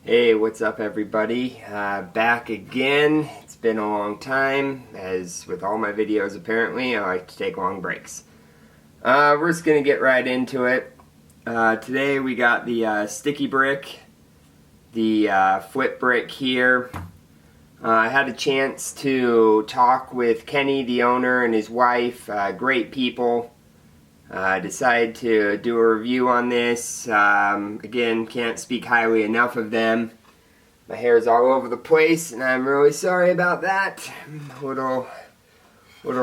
Hey, what's up everybody? Back again. It's been a long time. As with all my videos apparently, I like to take long breaks. We're just going to get right into it. Today we got the sticky brick, the flip brick here. I had a chance to talk with Kenny, the owner, and his wife. Great people. Decided to do a review on this. Again, can't speak highly enough of them. My hair's all over the place, and I'm really sorry about that. A little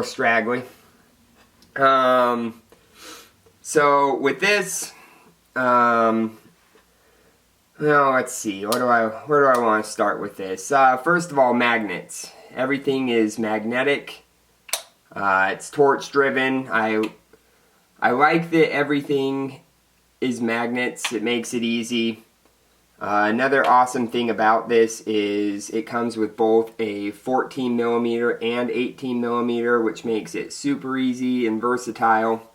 straggly. So with this, well, let's see. Where do I want to start with this? First of all, magnets. Everything is magnetic. It's torch driven. I like that everything is magnets. It makes it easy. Another awesome thing about this is it comes with both a 14mm and 18mm, which makes it super easy and versatile.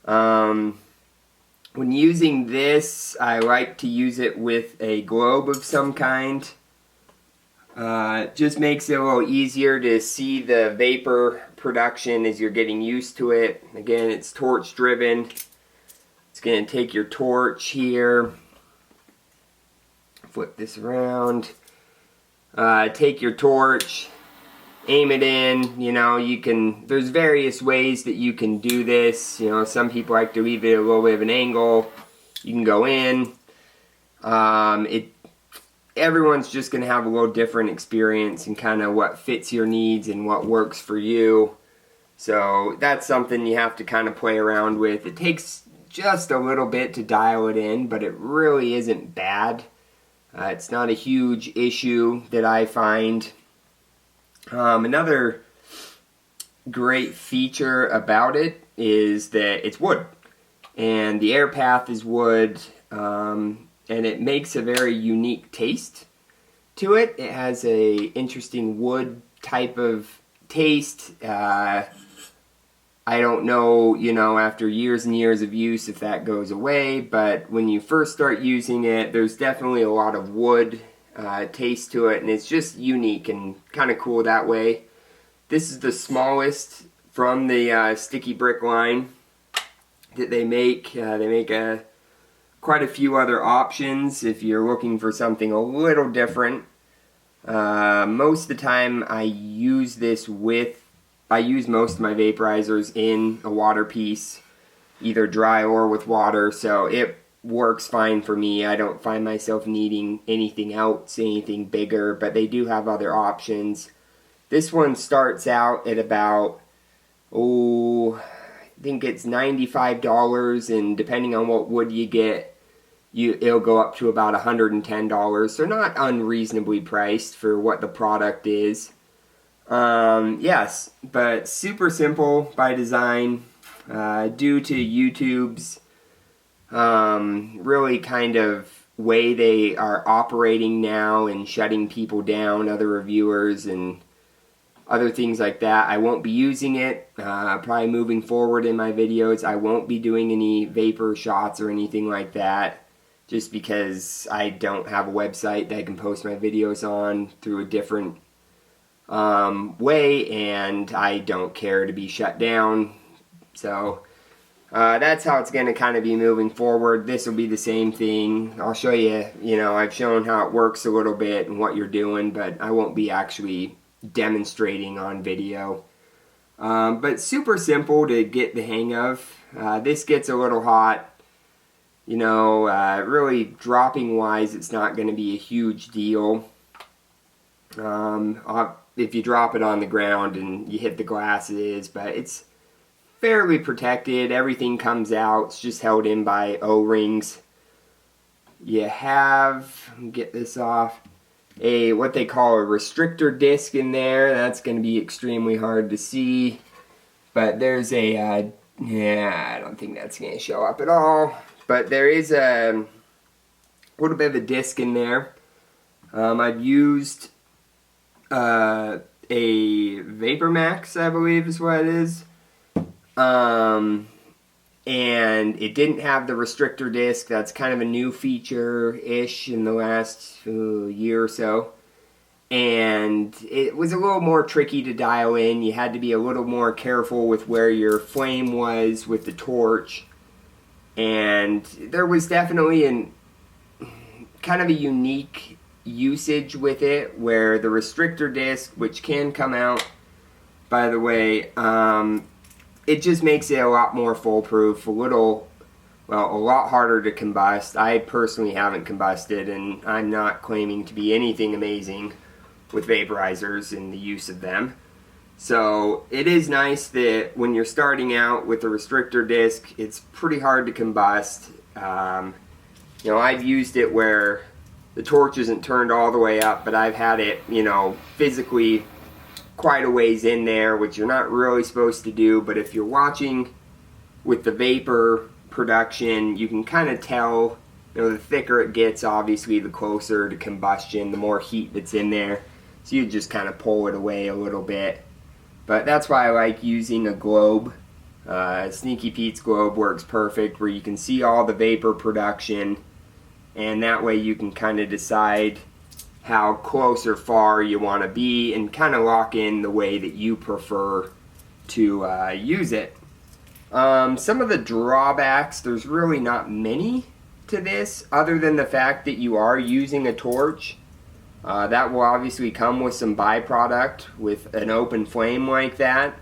When using this, I like to use it with a globe of some kind. Just makes it a little easier to see the vapor production as you're getting used to it. Again, it's torch driven. It's going to take your torch here, flip this around, take your torch, aim it in. You know, there's various ways that you can do this. You know, some people like to leave it a little bit of an angle. You can go in. Everyone's just going to have a little different experience and kind of what fits your needs and what works for you. So that's something you have to kind of play around with. It takes just a little bit to dial it in, but it really isn't bad. It's not a huge issue that I find. Another great feature about it is that it's wood. And the air path is wood. And it makes a very unique taste to it. It has a interesting wood type of taste. I don't know, after years and years of use if that goes away, but when you first start using it, there's definitely a lot of wood taste to it, and it's just unique and kind of cool that way. This is the smallest from the sticky brick line that they make. They make quite a few other options if you're looking for something a little different. Most of the time I use most of my vaporizers in a water piece, either dry or with water, so it works fine for me. I don't find myself needing anything else, anything bigger, but they do have other options. This one starts out at about, I think it's $95, and depending on what wood you get, it'll go up to about $110. So not unreasonably priced for what the product is. Yes, but super simple by design. Due to YouTube's really kind of way they are operating now and shutting people down, other reviewers and other things like that. I won't be using it. Probably moving forward in my videos, I won't be doing any vapor shots or anything like that, just because I don't have a website that I can post my videos on through a different way, and I don't care to be shut down. So that's how it's going to kind of be moving forward. This will be the same thing. I'll show you, I've shown how it works a little bit and what you're doing, but I won't be actually demonstrating on video. But super simple to get the hang of. This gets a little hot. Really dropping wise, it's not going to be a huge deal. If you drop it on the ground and you hit the glass, it is, but it's fairly protected. Everything comes out. It's just held in by O-rings. You have, get this off, what they call a restrictor disc in there. That's going to be extremely hard to see, but there's I don't think that's going to show up at all. But there is a little bit of a disc in there. I've used a Vapor Max, I believe is what it is. and it didn't have the restrictor disc. That's kind of a new feature-ish in the last year or so. And it was a little more tricky to dial in. You had to be a little more careful with where your flame was with the torch. And there was definitely kind of a unique usage with it, where the restrictor disc, which can come out, by the way, it just makes it a lot more foolproof, a lot harder to combust. I personally haven't combusted, and I'm not claiming to be anything amazing with vaporizers and the use of them. So it is nice that when you're starting out with the restrictor disc, it's pretty hard to combust. I've used it where the torch isn't turned all the way up, but I've had it, physically quite a ways in there, which you're not really supposed to do. But if you're watching with the vapor production, you can kind of tell, the thicker it gets, obviously, the closer to combustion, the more heat that's in there. So you just kind of pull it away a little bit. But that's why I like using a globe. Sneaky Pete's globe works perfect, where you can see all the vapor production, and that way you can kind of decide how close or far you want to be and kind of lock in the way that you prefer to use it. Some of the drawbacks, there's really not many to this, other than the fact that you are using a torch. That will obviously come with some byproduct with an open flame like that.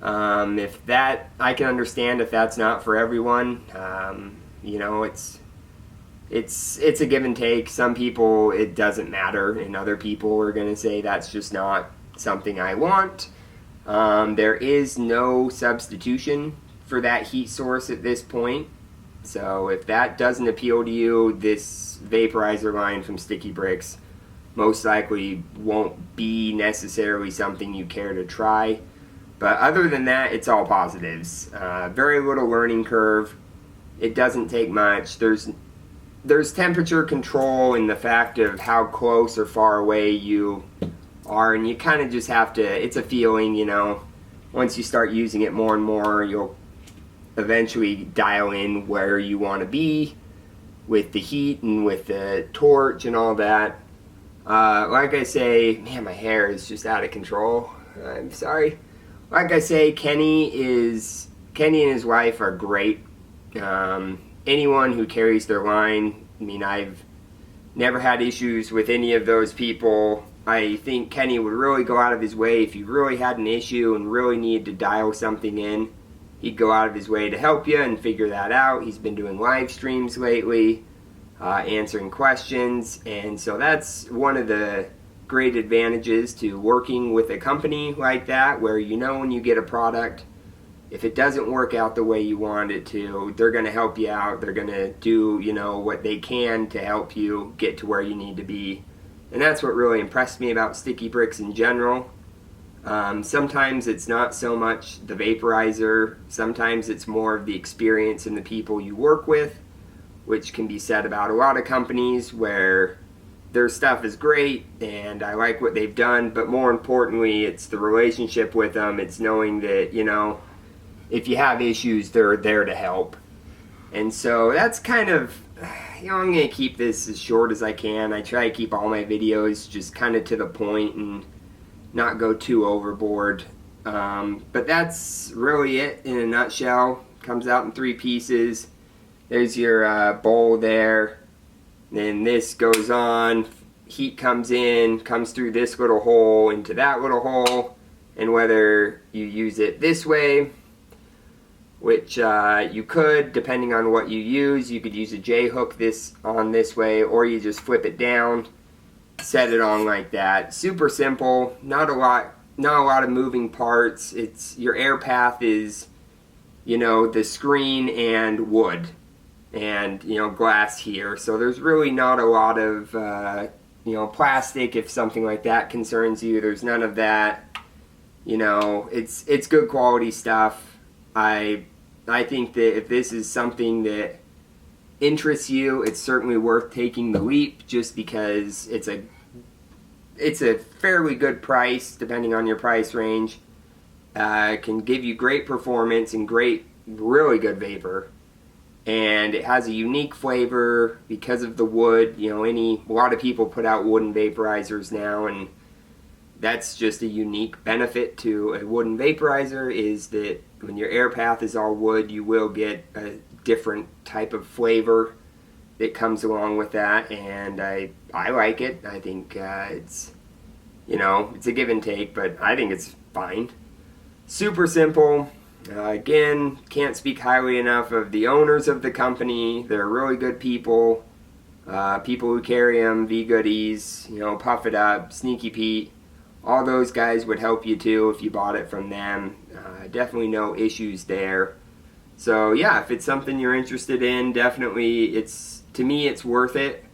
If that, I can understand if that's not for everyone. It's a give and take. Some people it doesn't matter, and other people are going to say that's just not something I want. There is no substitution for that heat source at this point. So if that doesn't appeal to you, this vaporizer line from Sticky Bricks most likely won't be necessarily something you care to try. But other than that, it's all positives. Very little learning curve. It doesn't take much. There's temperature control in the fact of how close or far away you are, and you kind of just have to, it's a feeling, once you start using it more and more, you'll eventually dial in where you want to be with the heat and with the torch and all that. Like I say, man, my hair is just out of control. I'm sorry. Like I say, Kenny and his wife are great. Anyone who carries their line, I've never had issues with any of those people. I think Kenny would really go out of his way if you really had an issue and really needed to dial something in. He'd go out of his way to help you and figure that out. He's been doing live streams lately, answering questions, and so that's one of the great advantages to working with a company like that, where when you get a product, if it doesn't work out the way you want it to, they're going to help you out. They're going to do, what they can to help you get to where you need to be. And that's what really impressed me about Sticky Bricks in general. Sometimes it's not so much the vaporizer. Sometimes it's more of the experience and the people you work with, which can be said about a lot of companies where their stuff is great and I like what they've done, but more importantly, it's the relationship with them. It's knowing that, if you have issues, they're there to help. And so that's kind of, I'm going to keep this as short as I can. I try to keep all my videos just kind of to the point and not go too overboard. But that's really it in a nutshell. Comes out in 3 pieces. There's your bowl there. Then this goes on. Heat comes in, comes through this little hole into that little hole. And whether you use it this way, which you could, depending on what you use. You could use a J-hook this way, or you just flip it down, set it on like that. Super simple, not a lot of moving parts. It's your air path is, the screen and wood, and glass here. So there's really not a lot of plastic if something like that concerns you. There's none of that. It's good quality stuff. I think that if this is something that interests you, it's certainly worth taking the leap, just because it's a fairly good price depending on your price range. It can give you great performance and great really good vapor. And it has a unique flavor because of the wood. You know, a lot of people put out wooden vaporizers now, and that's just a unique benefit to a wooden vaporizer, is that when your air path is all wood, you will get a different type of flavor that comes along with that, and I like it. I think it's, you know, it's a give and take, but I think it's fine. Super simple. Again, can't speak highly enough of the owners of the company. They're really good people. People who carry them, V-Goodies, you know, Puff It Up, Sneaky Pete, all those guys would help you too if you bought it from them. Definitely no issues there. So yeah, if it's something you're interested in, definitely, to me it's worth it.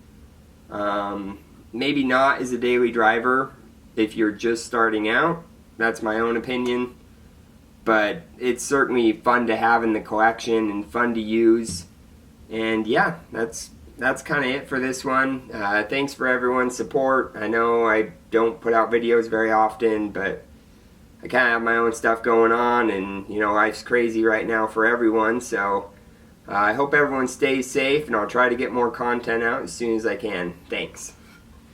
Maybe not as a daily driver if you're just starting out. That's my own opinion. But it's certainly fun to have in the collection and fun to use. And yeah, that's kind of it for this one. Thanks for everyone's support. I know I don't put out videos very often, but I kind of have my own stuff going on, and you know, life's crazy right now for everyone. So I hope everyone stays safe, and I'll try to get more content out as soon as I can. Thanks.